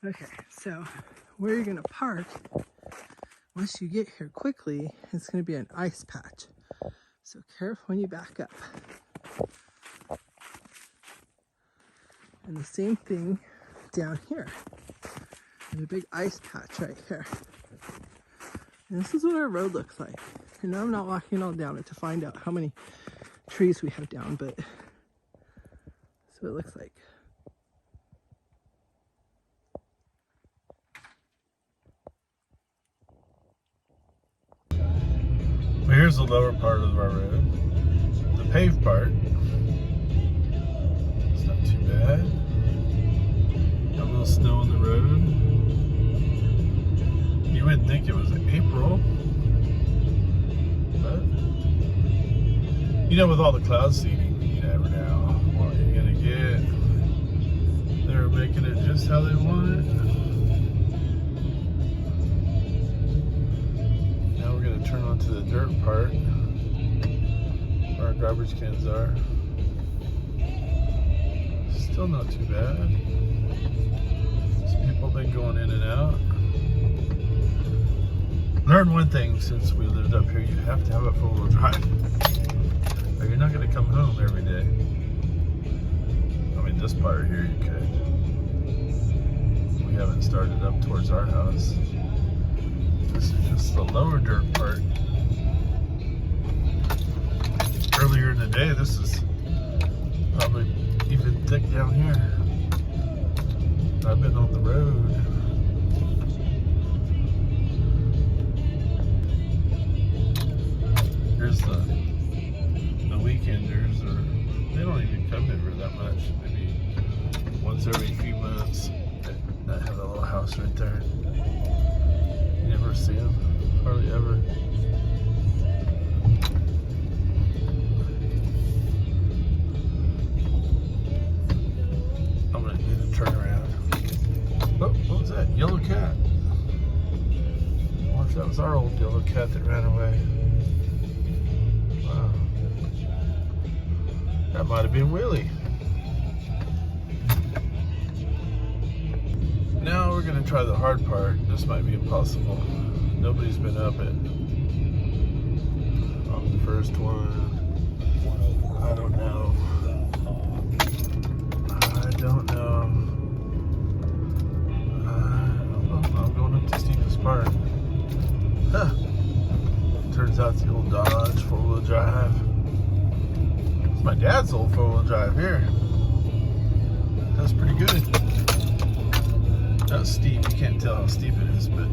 Okay, so where you're gonna park, once you get here quickly, it's gonna be an ice patch. So careful when you back up. And the same thing down here. There's a big ice patch right here. And this is what our road looks like. And now I'm not walking all down it to find out how many trees we have down, but that's what it looks like. Well, here's the lower part of our road. The paved part. It's not too bad. Got a little snow on the road. You wouldn't think it was April. But, you know, with all the cloud seeding, you never know what you're going to get. They're making it just how they want it. Now we're going to turn onto the dirt part where our garbage cans are. Still not too bad. Some people have been going in and out. Learned one thing since we lived up here: you have to have a four-wheel drive, or you're not going to come home every day. I mean, this part here you could. We haven't started up towards our house. This is just the lower dirt part. Earlier in the day, this is probably even thick down here. I've been on the road. Here's the weekenders, or they don't even come ever that much. Maybe once every few months. That have a little house right there. You never see them, hardly ever. I'm gonna need to turn around. Oh, what was that? Yellow cat. I wonder if that was our old yellow cat that ran away. Wow. That might have been Willie. Now we're gonna try the hard part. This might be impossible. Nobody's been up it on the first one. I don't know. I'm going up the steepest part. Huh. Turns out it's the old Dodge four-wheel drive. It's my dad's old four-wheel drive here. That's pretty good. That's steep. You can't tell how steep it is, but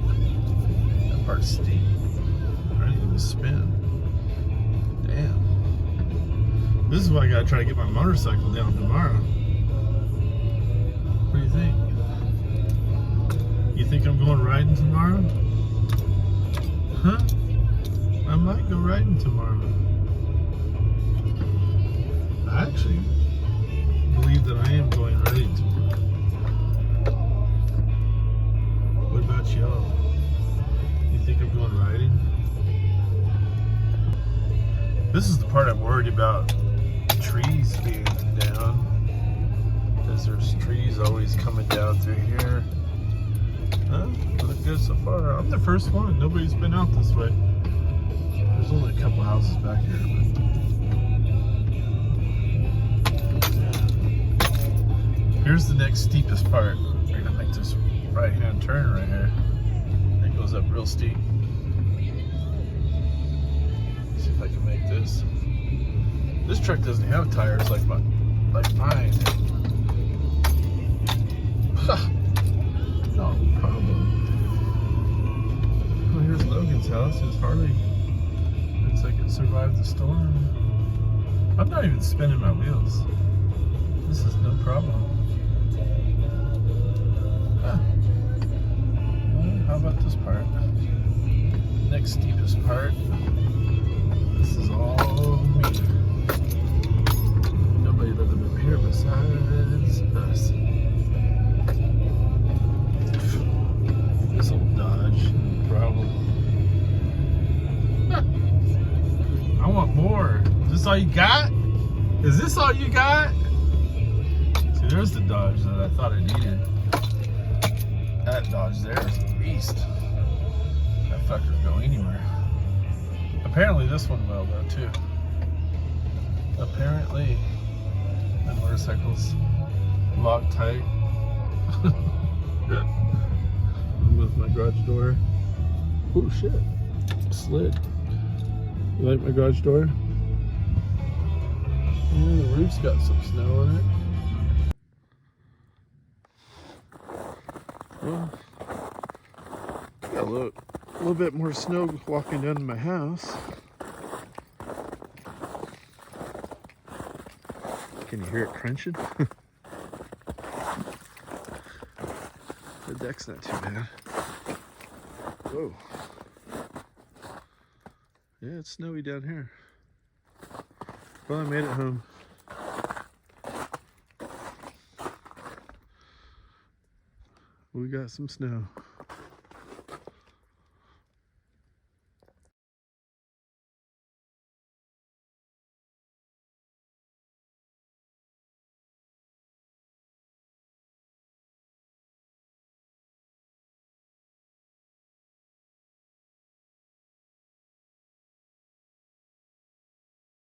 that part's steep. Ready to spin. Damn. This is why I gotta try to get my motorcycle down tomorrow. What do you think? You think I'm going riding tomorrow? Huh? I might go riding tomorrow. I actually believe that I am going riding tomorrow. What about y'all? You think I'm going riding? This is the part I'm worried about. Trees being down. Because there's trees always coming down through here. Huh? Look good so far. I'm the first one. Nobody's been out this way. There's only a couple houses back here. But here's the next steepest part. We're gonna make this right-hand turn right here. It goes up real steep. See if I can make this. This truck doesn't have tires like mine. No problem. Well, here's Logan's house. His Harley looks like it survived the storm. I'm not even spinning my wheels. This is no problem. How about this part? Next steepest part. This is all me. Nobody living up here besides us. This old Dodge, problem. I want more. Is this all you got? Is this all you got? See, there's the Dodge that I thought I needed. That Dodge there is a beast. That fucker go anywhere. Apparently this one will though too. Apparently the motorcycle's locked tight. With my garage door. Oh shit. Slid. You like my garage door? Yeah, the roof's got some snow on it. Well, got a little bit more snow walking down to my house. Can you hear it crunching? The deck's not too bad. Whoa. Yeah, it's snowy down here. Well, I made it home. We got some snow.